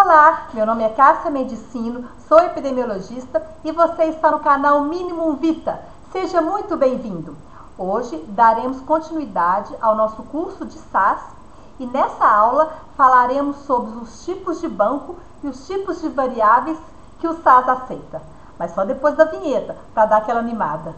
Olá, meu nome é Cássia Medicino, sou epidemiologista e você está no canal Minimum Vita. Seja muito bem-vindo. Hoje daremos continuidade ao nosso curso de SAS e nessa aula falaremos sobre os tipos de banco e os tipos de variáveis que o SAS aceita. Mas só depois da vinheta, para dar aquela animada.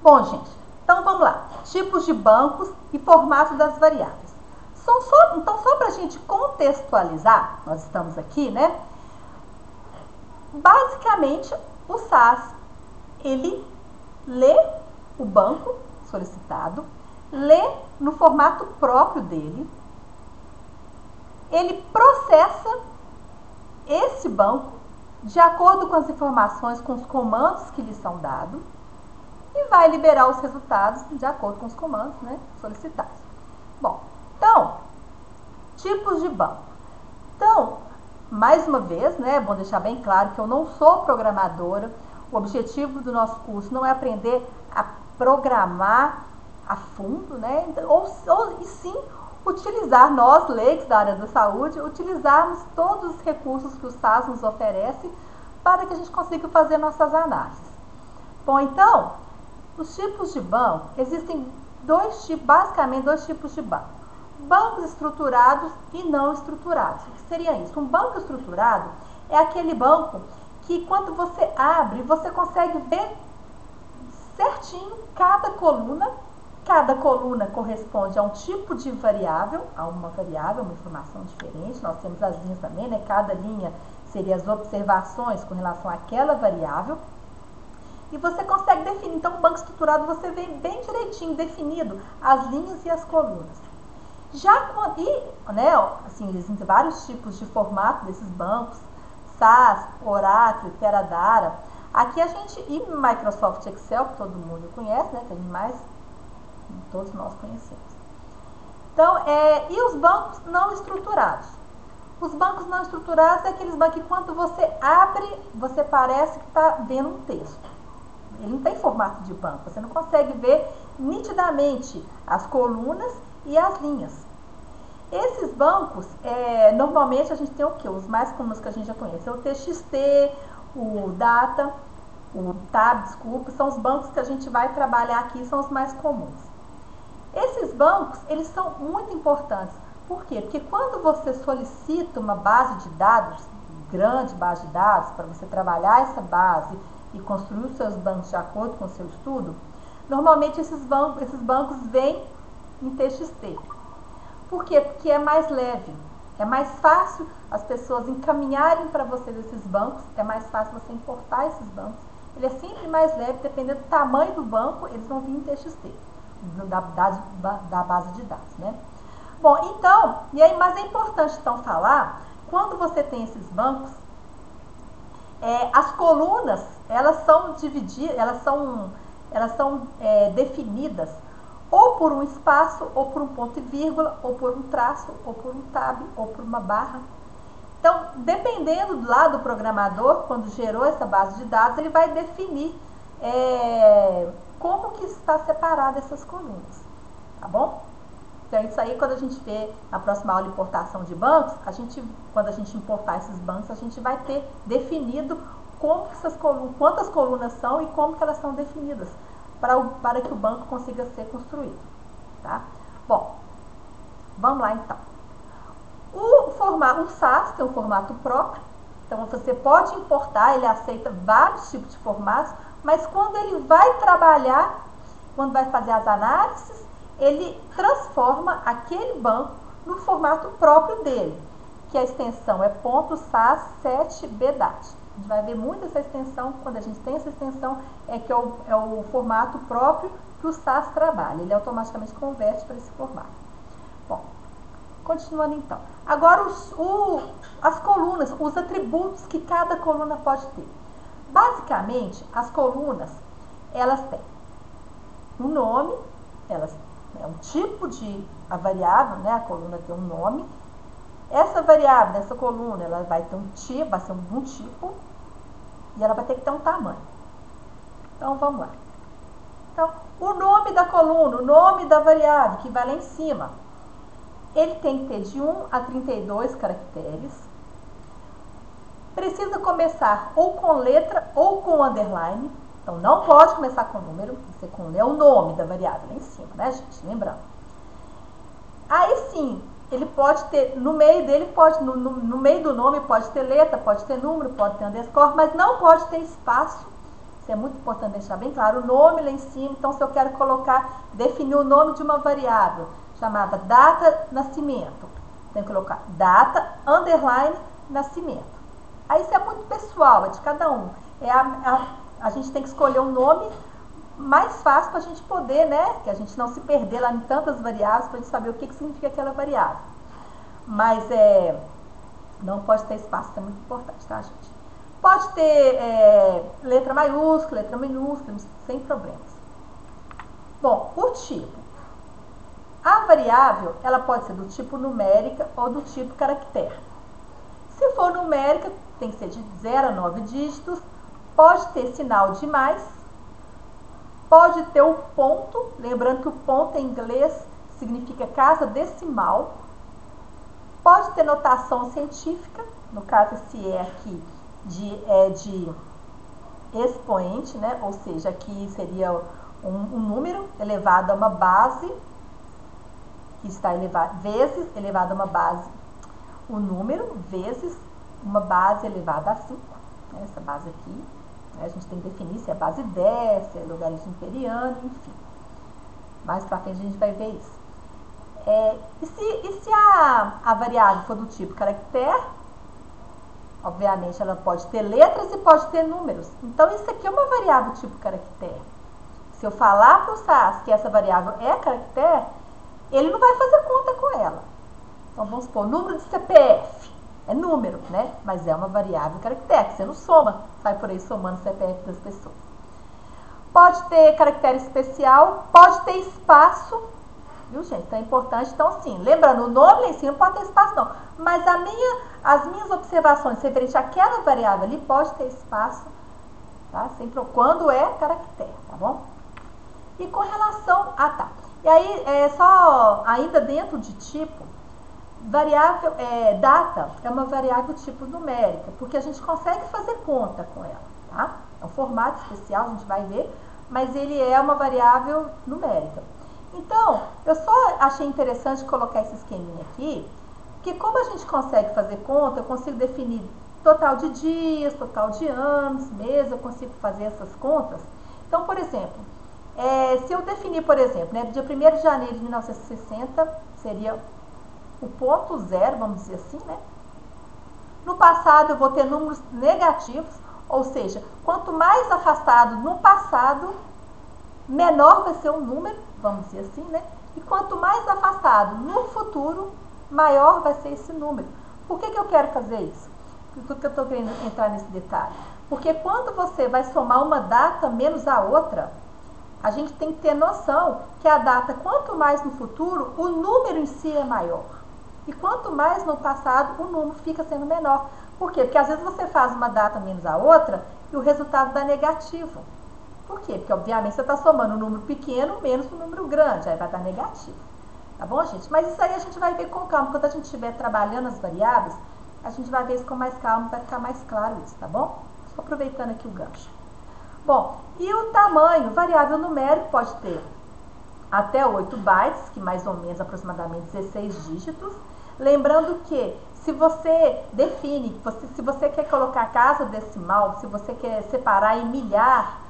Bom, gente, então vamos lá. Tipos de bancos e formato das variáveis. Então, só para a gente contextualizar, nós estamos aqui, né? Basicamente, o SAS, ele lê o banco solicitado, lê no formato próprio dele, ele processa esse banco de acordo com as informações, com os comandos que lhe são dados, e vai liberar os resultados de acordo com os comandos, né, solicitados. Bom, então, tipos de banco. Então, mais uma vez, né, é bom deixar bem claro que eu não sou programadora. O objetivo do nosso curso não é aprender a programar a fundo, né, e sim utilizar, nós, leigos da área da saúde, utilizarmos todos os recursos que o SAS nos oferece para que a gente consiga fazer nossas análises. Bom, então, os tipos de banco, existem basicamente dois tipos de banco. Bancos estruturados e não estruturados. O que seria isso? Um banco estruturado é aquele banco que quando você abre, você consegue ver certinho cada coluna. Cada coluna corresponde a um tipo de variável, uma informação diferente. Nós temos as linhas também, né? Cada linha seria as observações com relação àquela variável. E você consegue definir. Então, o banco estruturado você vê bem direitinho definido as linhas e as colunas. Existem vários tipos de formato desses bancos, SAS, Oracle, Teradata. Aqui a gente, e Microsoft Excel, que todo mundo conhece, né? Todos nós conhecemos. Então, e os bancos não estruturados? Os bancos não estruturados é aqueles bancos que quando você abre, você parece que está vendo um texto. Ele não tem formato de banco, você não consegue ver nitidamente as colunas e as linhas. Esses bancos, normalmente a gente tem o quê? Os mais comuns que a gente já conhece, é o TXT, o Data, o Tab, são os bancos que a gente vai trabalhar aqui, são os mais comuns. Esses bancos, eles são muito importantes. Por quê? Porque quando você solicita uma base de dados, grande base de dados, para você trabalhar essa base e construir os seus bancos de acordo com o seu estudo, normalmente esses bancos vêm em TXT. Por quê? Porque é mais leve, é mais fácil as pessoas encaminharem para você esses bancos, é mais fácil você importar esses bancos. Ele é sempre mais leve, dependendo do tamanho do banco, eles vão vir em TXT, da base de dados, né? Bom, então, mas é importante então falar, quando você tem esses bancos, as colunas, elas são divididas, elas são definidas ou por um espaço, ou por um ponto e vírgula, ou por um traço, ou por um tab, ou por uma barra. Então, dependendo do programador, quando gerou essa base de dados, ele vai definir como que está separada essas colunas, tá bom? Então, isso aí, quando a gente vê na próxima aula de importação de bancos, quando a gente importar esses bancos, a gente vai ter definido quantas colunas são e como que elas são definidas, para que o banco consiga ser construído, tá? Bom, vamos lá então. O SAS tem um formato próprio, então você pode importar, ele aceita vários tipos de formatos, mas quando ele vai trabalhar, quando vai fazer as análises, ele transforma aquele banco no formato próprio dele, que a extensão é .SAS7BDAT. A gente vai ver muito essa extensão, quando a gente tem essa extensão, que é o formato próprio que o SAS trabalha. Ele automaticamente converte para esse formato. Bom, Continuando então. Agora as colunas, os atributos que cada coluna pode ter. Basicamente, as colunas, elas têm um nome, elas é um tipo de a variável, né? A coluna tem um nome. Essa variável, essa coluna, ela vai ter um tipo, vai ser um tipo, e ela vai ter que ter um tamanho. Então, vamos lá. Então, o nome da coluna, o nome da variável, que vai lá em cima, ele tem que ter de 1 a 32 caracteres. Precisa começar ou com letra ou com underline. Então, não pode começar com número, você é o nome da variável lá em cima, né, gente? Lembrando. Aí sim, ele pode ter, no meio dele, no meio do nome pode ter letra, pode ter número, pode ter underscore, mas não pode ter espaço. Isso é muito importante deixar bem claro. O nome lá em cima, então se eu quero definir o nome de uma variável, chamada data nascimento, tenho que colocar data, underline, nascimento. Aí isso é muito pessoal, é de cada um. A gente tem que escolher um nome mais fácil para a gente poder, né, que a gente não se perder lá em tantas variáveis, para a gente saber o que significa aquela variável. Mas não pode ter espaço, isso é muito importante, tá, gente? Pode ter letra maiúscula, letra minúscula, sem problemas. Bom, o tipo. A variável, ela pode ser do tipo numérica ou do tipo caractere. Se for numérica, tem que ser de 0 a 9 dígitos, pode ter sinal de mais, pode ter o ponto, lembrando que o ponto em inglês significa casa decimal, pode ter notação científica, no caso esse aqui de expoente, né? Ou seja, aqui seria um número elevado a uma base, que está elevado, vezes elevado a uma base, o número vezes uma base elevada a 5, né? Essa base aqui, né? A gente tem que definir se é base 10, se é logaritmo imperiano, enfim. Mais pra frente a gente vai ver isso. E se a variável for do tipo caractere, obviamente ela pode ter letras e pode ter números. Então isso aqui é uma variável tipo caractere. Se eu falar para o SAS que essa variável é caractere, ele não vai fazer conta com ela. Então vamos supor, número de CPF é número, né? Mas é uma variável caractere, que você não soma, sai por aí somando o CPF das pessoas. Pode ter caractere especial, pode ter espaço, viu, gente? Então é importante. Então, sim, lembrando, o nome lá em cima não pode ter espaço, não. Mas as minhas observações referente àquela variável ali pode ter espaço, tá? Sempre quando é caractere, tá bom? E com relação a tá. E aí, só ainda dentro de tipo, variável, data é uma variável tipo numérica, porque a gente consegue fazer conta com ela, tá? É um formato especial, a gente vai ver, mas ele é uma variável numérica. Então, eu só achei interessante colocar esse esqueminha aqui, porque como a gente consegue fazer conta, eu consigo definir total de dias, total de anos, meses, eu consigo fazer essas contas. Então, por exemplo, se eu definir, por exemplo, né, dia 1º de janeiro de 1960, seria o ponto zero, vamos dizer assim, né? No passado, eu vou ter números negativos, ou seja, quanto mais afastado no passado, menor vai ser o número, vamos dizer assim, né? E quanto mais afastado no futuro, maior vai ser esse número. Por que eu quero fazer isso? Por que eu estou querendo entrar nesse detalhe? Porque quando você vai somar uma data menos a outra, a gente tem que ter noção que a data, quanto mais no futuro, o número em si é maior. E quanto mais no passado, o número fica sendo menor. Por quê? Porque às vezes você faz uma data menos a outra e o resultado dá negativo. Por quê? Porque obviamente você está somando um número pequeno menos um número grande, aí vai dar negativo. Tá bom, gente? Mas isso aí a gente vai ver com calma. Quando a gente estiver trabalhando as variáveis, a gente vai ver isso com mais calma, vai ficar mais claro isso, tá bom? Só aproveitando aqui o gancho. Bom, e o tamanho, variável numérico pode ter até 8 bytes, que mais ou menos aproximadamente 16 dígitos. Lembrando que se você define, se você quer colocar casa decimal, se você quer separar em milhar,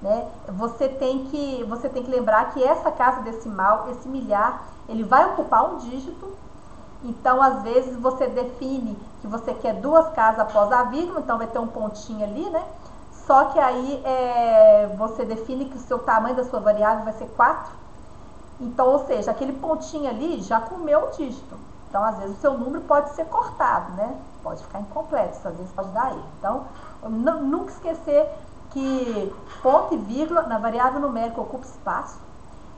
né, você tem que lembrar que essa casa decimal, esse milhar, ele vai ocupar um dígito. Então, às vezes, você define que você quer 2 casas após a vírgula, então vai ter um pontinho ali, né? Só que aí você define que o seu tamanho da sua variável vai ser 4. Então, ou seja, aquele pontinho ali já comeu um dígito. Então, às vezes, o seu número pode ser cortado, né? Pode ficar incompleto, isso às vezes pode dar erro. Então, nunca esquecer que ponto e vírgula na variável numérica ocupa espaço.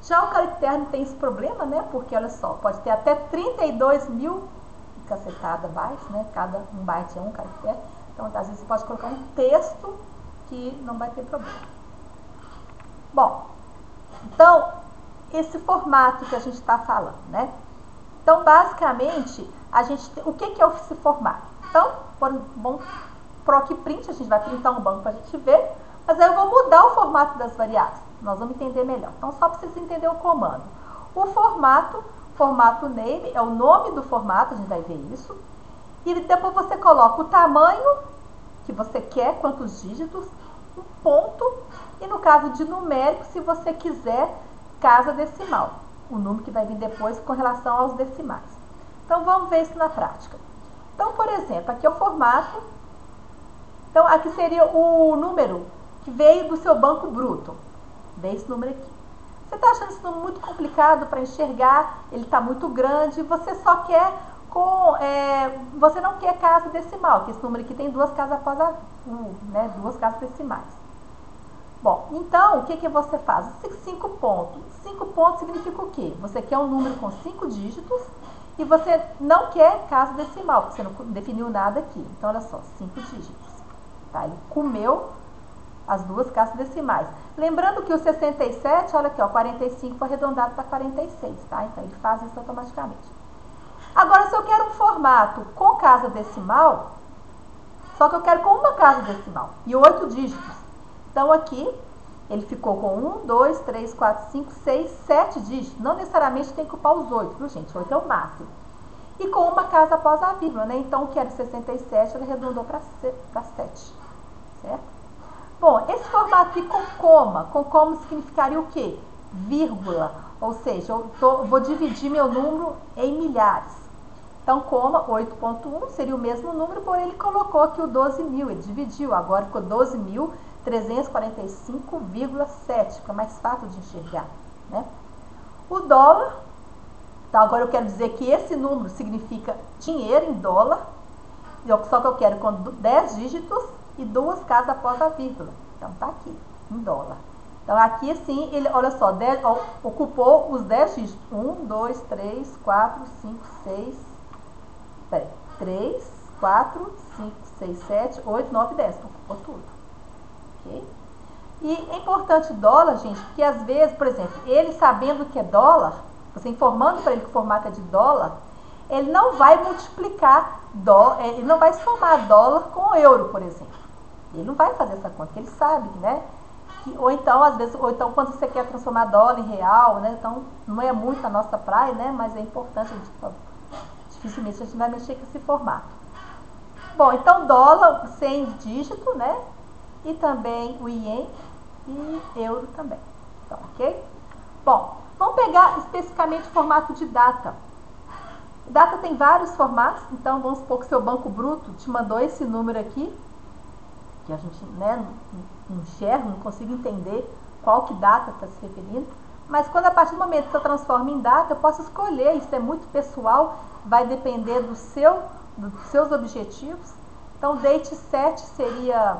Já o caractere não tem esse problema, né? Porque, olha só, pode ter até 32 mil cacetada bytes, né? Cada um byte é um caractere. Então, às vezes, você pode colocar um texto que não vai ter problema. Bom, então, esse formato que a gente está falando, né? Então, basicamente, o que é esse formato? Então, proc print, a gente vai printar um banco para a gente ver, mas aí eu vou mudar o formato das variáveis. Nós vamos entender melhor. Então, só para vocês entenderem o comando. O formato name, é o nome do formato, a gente vai ver isso. E depois você coloca o tamanho que você quer, quantos dígitos, um ponto, e no caso de numérico, se você quiser, casa decimal. O número que vai vir depois com relação aos decimais. Então, vamos ver isso na prática. Então, por exemplo, aqui é o formato. Então, aqui seria o número que veio do seu banco bruto. Vê esse número aqui. Você está achando esse número muito complicado para enxergar, ele está muito grande, você só quer você não quer casa decimal, que esse número aqui tem duas casas após a né, duas casas decimais. Bom, então, o que você faz? 5 pontos. 5 pontos significa o quê? Você quer um número com 5 dígitos e você não quer casa decimal, porque você não definiu nada aqui. Então, olha só, 5 dígitos. Tá? Ele comeu as duas casas decimais. Lembrando que o 67, olha aqui, ó, 45 foi arredondado para 46, tá? Então, ele faz isso automaticamente. Agora, se eu quero um formato com casa decimal, só que eu quero com uma casa decimal e 8 dígitos. Então, aqui, ele ficou com 1, 2, 3, 4, 5, 6, 7 dígitos. Não necessariamente tem que ocupar os 8, viu, gente? 8 é o máximo. E com uma casa após a vírgula, né? Então, o que era 67, ele arredondou para 7, certo? Bom, esse formato aqui com coma significaria o quê? Vírgula, ou seja, eu vou dividir meu número em milhares. Então, coma, 8.1 seria o mesmo número, porém ele colocou aqui o 12.000, ele dividiu, agora ficou 12.345,7, fica mais fácil de enxergar, né? O dólar, então agora eu quero dizer que esse número significa dinheiro em dólar, só que eu quero com 10 dígitos e duas casas após a vírgula. Então, tá aqui, em dólar. Então, aqui, assim, ele, olha só, ocupou os 10 dígitos. 1, 2, 3, 4, 5, 6, 3, 4, 5, 6, 7, 8, 9, 10. Ocupou tudo. Ok? E é importante dólar, gente, porque às vezes, por exemplo, ele sabendo que é dólar, você informando para ele que o formato é de dólar, ele não vai multiplicar, ele não vai somar dólar com euro, por exemplo. Ele não vai fazer essa conta, porque ele sabe, né? Ou então, às vezes, quando você quer transformar dólar em real, né? Então, não é muito a nossa praia, né? Mas é importante, dificilmente a gente vai mexer com esse formato. Bom, então, dólar, 100 dígito, né? E também o ien e euro também. Então, ok? Bom, vamos pegar especificamente o formato de data. Data tem vários formatos, então vamos supor que seu banco bruto te mandou esse número aqui, que a gente, né, não enxerga, não consigo entender qual que data está se referindo, mas quando a partir do momento que eu transformo em data, eu posso escolher, isso é muito pessoal, vai depender dos seus objetivos. Então, date set seria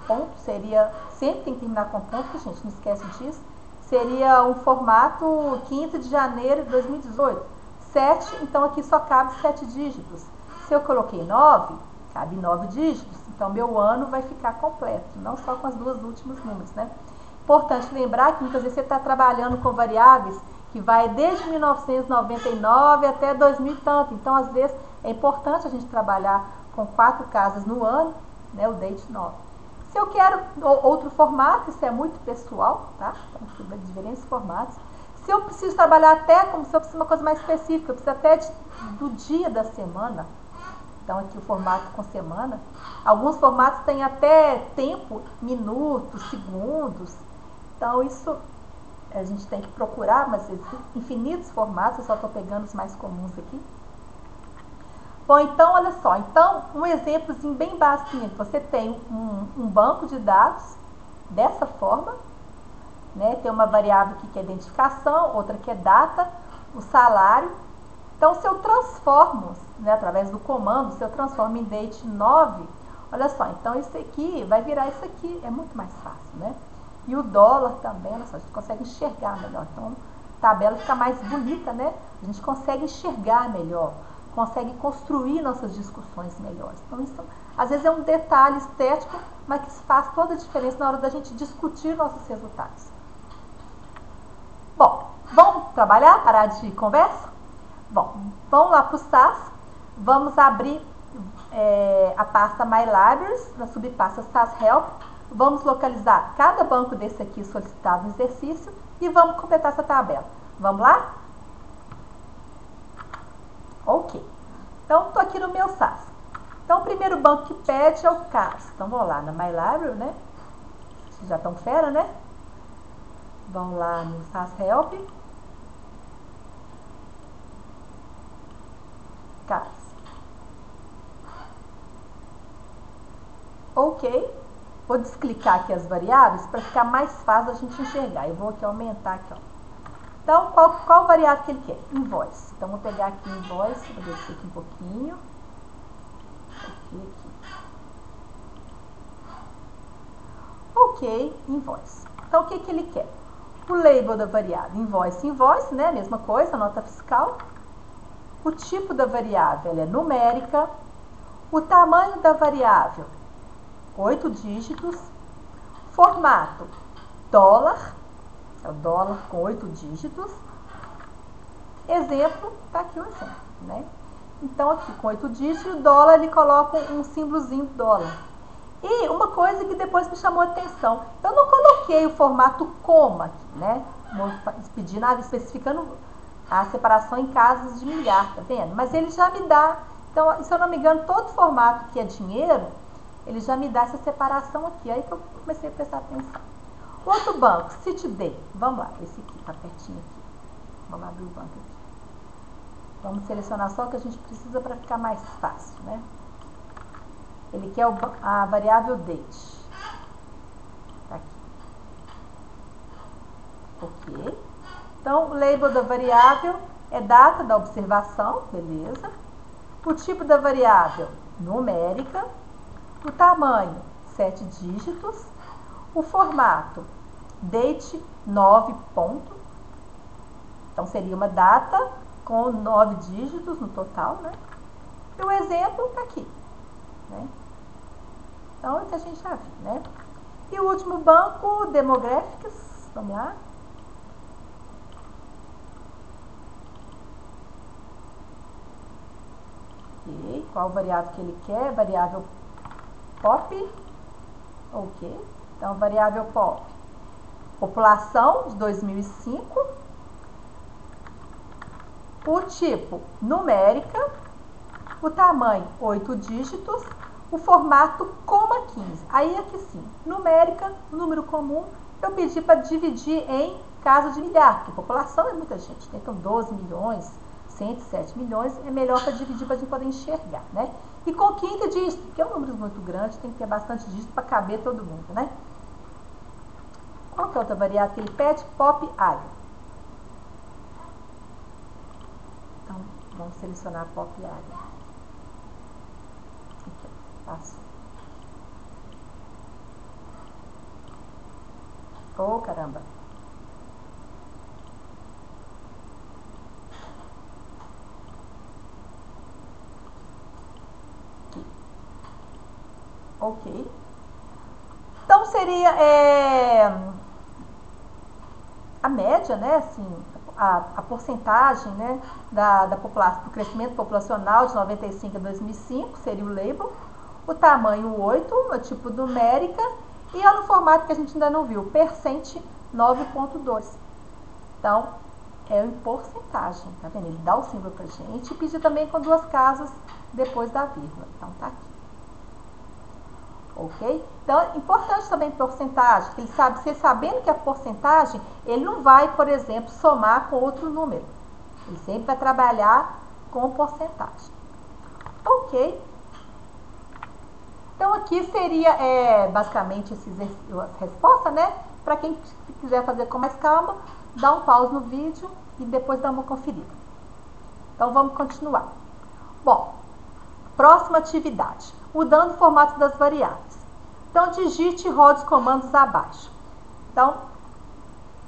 ponto, sempre tem que terminar com ponto, gente, não esquece disso, seria um formato 5º de janeiro de 2018, 7, então aqui só cabe 7 dígitos. Se eu coloquei 9, cabe 9 dígitos, então meu ano vai ficar completo, não só com as duas últimos números, né? Importante lembrar que muitas vezes você está trabalhando com variáveis que vai desde 1999 até 2000 e tanto, então às vezes é importante a gente trabalhar com 4 casas no ano, né? O date 9. Se eu quero outro formato, isso é muito pessoal, tá? Então, diferentes formatos. Se eu preciso trabalhar até, como se eu preciso de uma coisa mais específica, eu preciso até do dia da semana. Então, aqui o formato com semana. Alguns formatos têm até tempo, minutos, segundos. Então, isso a gente tem que procurar, mas existem infinitos formatos, eu só estou pegando os mais comuns aqui. Bom, então, olha só. Então, um exemplozinho bem básico. Você tem um banco de dados dessa forma, né? Tem uma variável aqui que é identificação, outra que é data, o salário. Então, se eu transformo, né, através do comando, se eu transformo em date 9, olha só, então isso aqui vai virar isso aqui, é muito mais fácil, né? E o dólar também, olha só, a gente consegue enxergar melhor. Então, a tabela fica mais bonita, né? A gente consegue enxergar melhor, consegue construir nossas discussões melhores. Então, isso às vezes é um detalhe estético, mas que faz toda a diferença na hora da gente discutir nossos resultados. Bom, vamos trabalhar? Parar de conversa? Bom, vamos lá para o SAS. Vamos abrir a pasta My Libraries, na subpasta SAS Help. Vamos localizar cada banco desse aqui solicitado no exercício e vamos completar essa tabela. Vamos lá? Ok. Então, estou aqui no meu SAS. Então, o primeiro banco que pede é o CARS. Então, vamos lá na My Library, né? Vocês já estão fera, né? Vamos lá no SAS Help. CARS. Ok. Vou desclicar aqui as variáveis para ficar mais fácil a gente enxergar. Eu vou aqui aumentar aqui, ó. Então, qual variável que ele quer? Invoice. Então, vou pegar aqui invoice, vou descer aqui um pouquinho. Aqui. Ok, invoice. Então, o que ele quer? O label da variável, invoice, né? Mesma coisa, nota fiscal. O tipo da variável, ela é numérica. O tamanho da variável, 8 dígitos. Formato, dólar. É o dólar com 8 dígitos. Exemplo, tá aqui o exemplo, né? Então, aqui com 8 dígitos, o dólar, ele coloca um símbolozinho dólar. E uma coisa que depois me chamou a atenção, eu não coloquei o formato coma aqui, né? Pedindo, especificando a separação em casas de milhar, tá vendo? Mas ele já me dá, então, se eu não me engano, todo formato que é dinheiro, ele já me dá essa separação aqui. Aí que eu comecei a prestar atenção. Outro banco, Citibank. Vamos lá, esse aqui, tá pertinho aqui. Vamos abrir o banco aqui. Vamos selecionar só o que a gente precisa para ficar mais fácil, né? Ele quer a variável date. Tá aqui. Ok. Então, o label da variável é data da observação, beleza. O tipo da variável, numérica. O tamanho, 7 dígitos. O formato, date 9 ponto. Então, seria uma data com 9 dígitos no total, né? E o exemplo está aqui, né? Então, é o que a gente já viu, né? E o último banco, Demographics. Vamos lá. Ok. Qual variável que ele quer? Variável pop. Ok. Então, variável pop. População de 2005. O tipo, numérica. O tamanho, 8 dígitos. O formato, coma 15. Aí, aqui sim, numérica, número comum. Eu pedi para dividir em casa de milhar, porque população é muita gente. Então, 12 milhões, 107 milhões, é melhor para dividir para a gente poder enxergar, né? E com 15 dígitos, porque é um número muito grande, tem que ter bastante dígito para caber todo mundo, né? Qual que é a outra variável que ele pede? Pop área. Então, vamos selecionar pop área. Aqui, passo. Oh, caramba. Aqui. Ok. Então, seria a média, né, assim, a porcentagem, né, da população, do crescimento populacional de 95 a 2005, seria o label. O tamanho 8, o tipo numérica, e é no formato que a gente ainda não viu, percent 9.2. Então, é em porcentagem, tá vendo? Ele dá o símbolo pra gente e pediu também com 2 casas depois da vírgula. Então, tá aqui. Ok? Então, é importante também porcentagem, que ele sabe, se ele sabendo que é porcentagem, ele não vai, por exemplo, somar com outro número. Ele sempre vai trabalhar com porcentagem. Ok? Então, aqui seria basicamente as respostas, né? Para quem quiser fazer com mais calma, dá um pause no vídeo e depois dá uma conferida. Então, vamos continuar. Bom, próxima atividade. Mudando o formato das variáveis. Então, digite e rode os comandos abaixo. Então,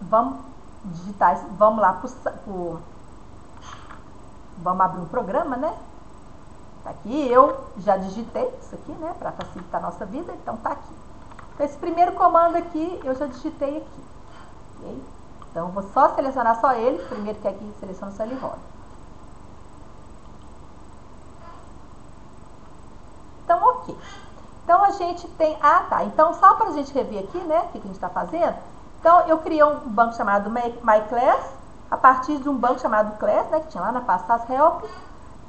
vamos digitar, vamos lá vamos abrir um programa, né? Tá aqui, eu já digitei isso aqui, né? Para facilitar a nossa vida, então tá aqui. Então, esse primeiro comando aqui, eu já digitei aqui. Okay? Então, eu vou só selecionar só ele. Primeiro que aqui seleciona só ele roda. Então, ok. Então, a gente tem... Ah, tá. Então, só para a gente rever aqui, né? O que a gente está fazendo. Então, eu criei um banco chamado MyClass, a partir de um banco chamado Class, né? Que tinha lá na pasta Help.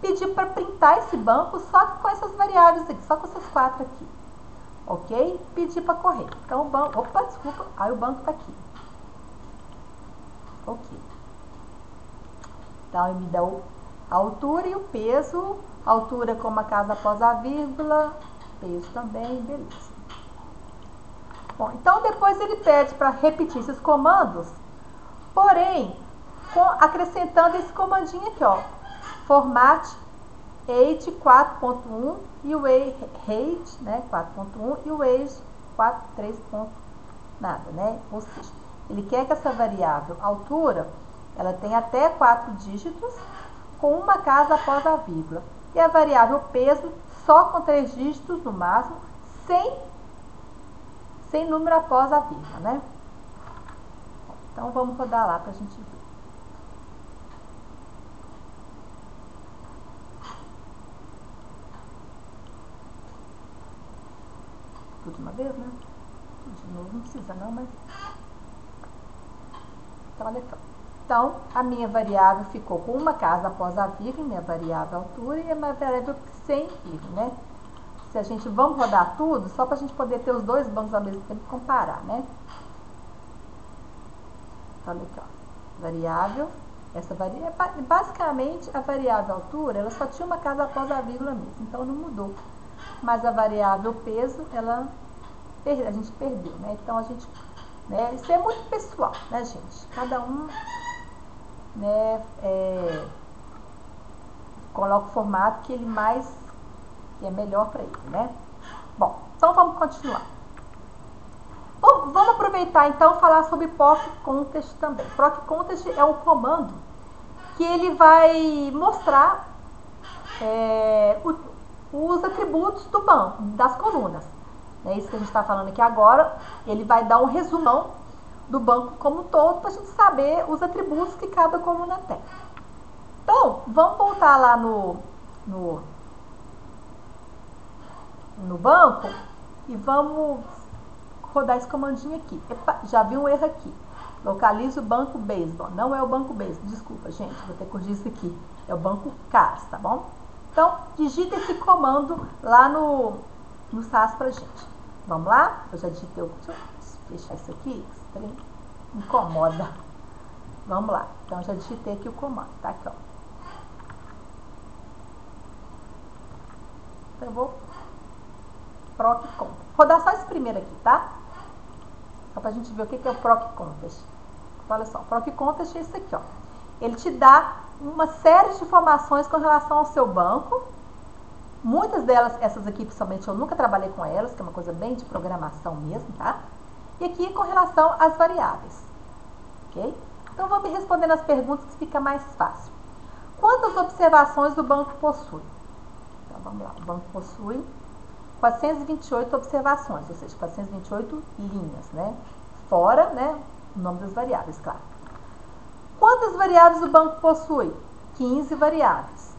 Pedi para printar esse banco só com essas variáveis aqui, só com essas 4 aqui. Ok? Pedi para correr. Então, o banco... Opa, desculpa. Aí, o banco está aqui. Ok. Então, ele me dá a altura e o peso. Altura como a casa após a vírgula. Peso também, beleza. Bom, então depois ele pede para repetir esses comandos, porém, acrescentando esse comandinho aqui, ó. Format age 4.1 e o age, né, 4.1 e o age 4.3. Nada, né? Ou seja, ele quer que essa variável altura, ela tenha até 4 dígitos, com uma casa após a vírgula. E a variável peso só com 3 dígitos no máximo, sem número após a vírgula, né? Então, vamos rodar lá para a gente ver. Tudo de uma vez, né? Tudo de novo, não precisa não, mas... Então, olha aqui. Então, a minha variável ficou com uma casa após a vírgula, minha variável altura, e a minha variável sem vírgula, né? Se a gente, vamos rodar tudo, só para a gente poder ter os dois bancos ao mesmo tempo e comparar, né? Então, olha aqui, ó. Variável, basicamente, a variável altura, ela só tinha uma casa após a vírgula mesmo, então não mudou. Mas a variável peso, a gente perdeu, né? Então, a gente... Né, isso é muito pessoal, né, gente? Cada um... Né, coloca o formato que é melhor para ele, né? Bom, então vamos continuar. Bom, vamos aproveitar então e falar sobre proc contest também. Proc contest é um comando que ele vai mostrar os atributos do banco, das colunas. É isso que a gente está falando aqui agora. Ele vai dar um resumão do banco como um todo para a gente saber os atributos que cada coluna tem. Então, vamos voltar lá no banco e vamos rodar esse comandinho aqui. Epa, já vi um erro aqui. Localize o banco baseball. Não é o banco baseball, desculpa, gente, vou ter que corrigir isso aqui. É o banco CAS, tá bom? Então, digita esse comando lá no SAS pra gente. Vamos lá? Eu já digitei. Deixa eu fechar isso aqui, incomoda. Vamos lá. Então, já digitei aqui o comando, tá? Aqui, ó. Então, eu vou proc contest. Vou dar só esse primeiro aqui, tá? Só pra gente ver o que é o proc contest. Olha só, o proc contest é isso aqui, ó. Ele te dá uma série de informações com relação ao seu banco. Muitas delas, essas aqui, principalmente, eu nunca trabalhei com elas, que é uma coisa bem de programação mesmo, tá? E aqui com relação às variáveis, ok? Então, vou me respondendo as perguntas que fica mais fácil. Quantas observações o banco possui? Então, vamos lá. O banco possui 428 observações, ou seja, 428 linhas, né? Fora, né, o nome das variáveis, claro. Quantas variáveis o banco possui? 15 variáveis.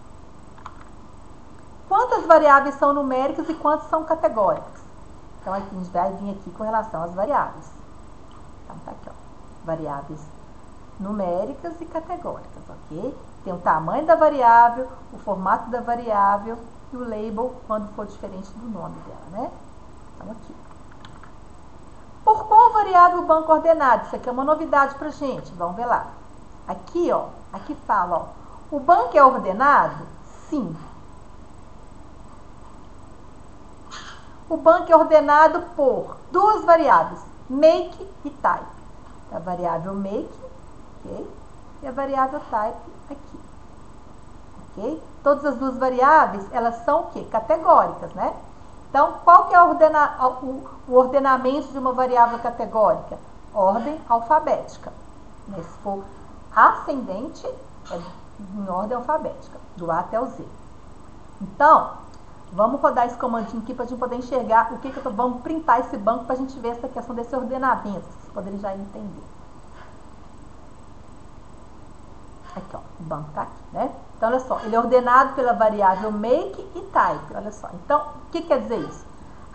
Quantas variáveis são numéricas e quantas são categóricas? Então, aqui a gente vai vir aqui com relação às variáveis. Então, tá aqui, ó. Variáveis numéricas e categóricas, ok? Tem o tamanho da variável, o formato da variável e o label quando for diferente do nome dela, né? Então, aqui. Por qual variável o banco ordenado? Isso aqui é uma novidade pra gente, vamos ver lá. Aqui, ó, aqui fala, ó, o banco é ordenado? Sim. O banco é ordenado por duas variáveis, make e type. A variável make, ok? E a variável type aqui. ok? Todas as duas variáveis, elas são o quê? Categóricas, né? Então, qual que é o ordenamento de uma variável categórica? Ordem alfabética. Né? Se for ascendente, é em ordem alfabética, do A até o Z. Então, vamos rodar esse comandinho aqui para a gente poder enxergar o que eu tô... Vamos printar esse banco para a gente ver essa questão desse ordenamento, vocês poderem já entender. Aqui, ó, o banco tá aqui, né? Então, olha só, ele é ordenado pela variável make e type, olha só. Então, o que quer dizer isso?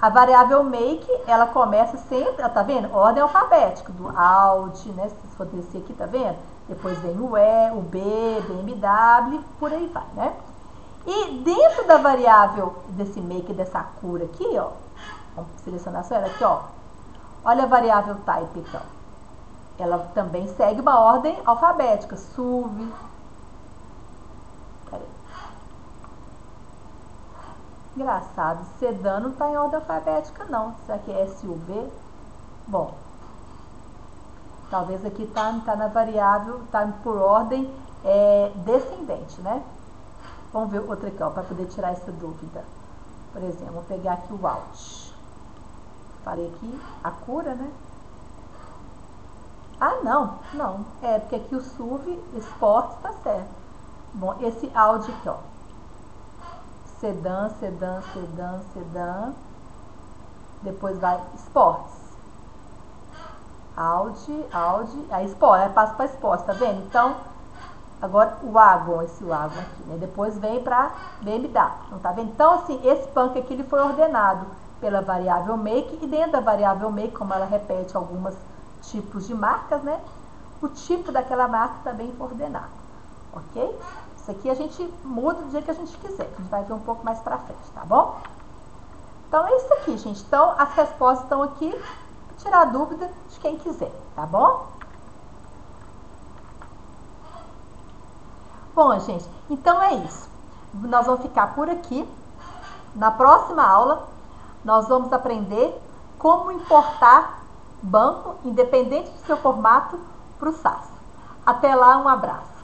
A variável make, ela começa sempre, ó, tá vendo? Ordem alfabética, do ALT, né? Se vocês for descer aqui, tá vendo? Depois vem o E, o B, BMW, por aí vai, né? E dentro da variável desse make, dessa cura aqui, ó, vamos selecionar só ela aqui, ó. Olha a variável type aqui, ó. Ela também segue uma ordem alfabética, SUV. Peraí. Engraçado, sedã não está em ordem alfabética, não. Será que é SUV? Bom, talvez aqui tá na variável, tá por ordem descendente, né? Vamos ver outra aqui, ó, para poder tirar essa dúvida. Por exemplo, vou pegar aqui o ALT. Falei aqui a cura, né? Ah, não. É, porque aqui o SUV, Sports, tá certo. Bom, esse Audi aqui, ó. Sedã. Depois vai Sports. Audi, aí Sport, aí passa para Sports, tá vendo? Então, agora o Wagon, esse Wagon aqui, né? Depois vem para BMW, não tá vendo? Então, assim, esse banco aqui, ele foi ordenado pela variável make, e dentro da variável make, como ela repete algumas tipos de marcas, né? O tipo daquela marca também foi ordenado, ok? Isso aqui a gente muda do jeito que a gente quiser, a gente vai ver um pouco mais pra frente, tá bom? Então é isso aqui, gente. Então as respostas estão aqui, para tirar dúvida de quem quiser, tá bom? Bom, gente, então é isso. Nós vamos ficar por aqui. Na próxima aula, nós vamos aprender como importar banco, independente do seu formato, para o SAS. Até lá, um abraço.